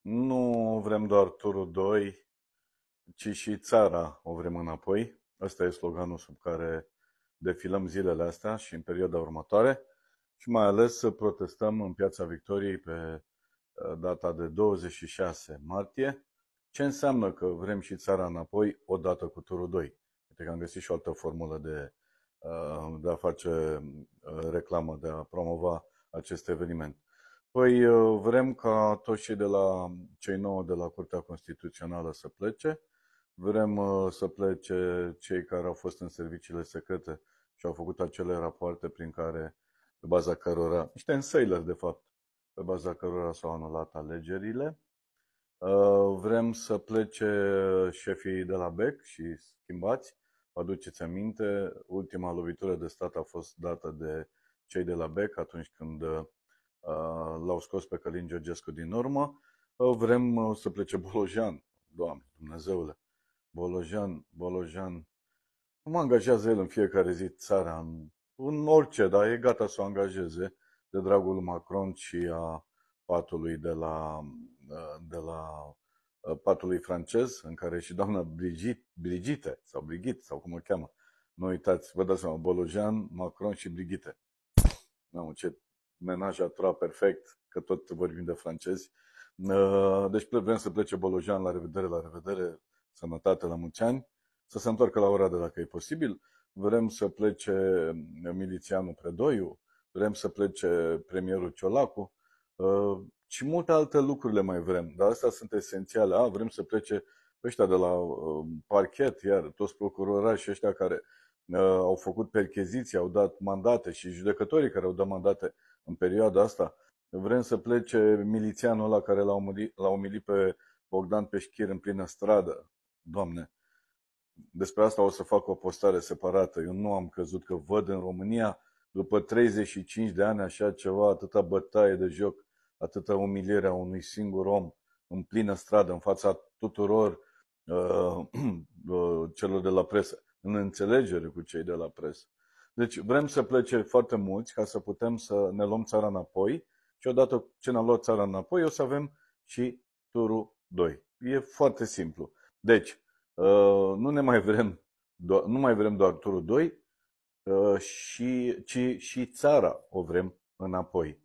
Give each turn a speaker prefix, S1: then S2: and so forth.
S1: Nu vrem doar turul 2, ci și țara o vrem înapoi. Ăsta e sloganul sub care defilăm zilele astea și în perioada următoare și mai ales să protestăm în Piața Victoriei pe data de 26 martie. Ce înseamnă că vrem și țara înapoi odată cu turul 2? Uite că am găsit și o altă formulă de a face reclamă, de a promova acest eveniment. Păi vrem ca toți cei 9 de la Curtea Constituțională să plece, vrem să plece cei care au fost în serviciile secrete și au făcut acele rapoarte pe baza cărora, niște însailări de fapt, pe baza cărora s-au anulat alegerile. Vrem să plece șefii de la BEC și schimbați. Vă aduceți aminte, ultima lovitură de stat a fost dată de cei de la BEC atunci când l-au scos pe Călin Georgescu din urmă. Vrem să plece Bolojan. Doamne, Dumnezeule, Bolojan. Cum angajează el în fiecare zi țara în orice, dar e gata să o angajeze de dragul lui Macron și a patului patului francez, în care și doamna Brigitte, sau cum o cheamă. Nu uitați, vă dați seama, Bolojan, Macron și Brigitte. Mamă, ce menaj a trois perfect, că tot vorbim de francezi. Deci vrem să plece Bolojan, la revedere, sănătate, la mulți ani, să se întoarcă la Oradea dacă e posibil. Vrem să plece milițianul Predoiu, vrem să plece premierul Ciolacu și multe alte lucruri le mai vrem, dar astea sunt esențiale. Vrem să plece ăștia de la parchet, iar toți procurorașii ăștia care au făcut percheziții, au dat mandate și judecătorii care au dat mandate în perioada asta. Vrem să plece milițianul ăla care l-a umilit pe Bogdan Peșchir în plină stradă. Doamne, despre asta o să fac o postare separată. Eu nu am crezut că văd în România, după 35 de ani, așa ceva, atâta bătaie de joc, atâta umiliere a unui singur om în plină stradă, în fața tuturor celor de la presă, în înțelegere cu cei de la presă. Deci vrem să plece foarte mulți ca să putem să ne luăm țara înapoi și odată ce ne-am luat țara înapoi o să avem și turul 2. E foarte simplu. Deci, nu mai vrem doar turul 2, ci și țara o vrem înapoi.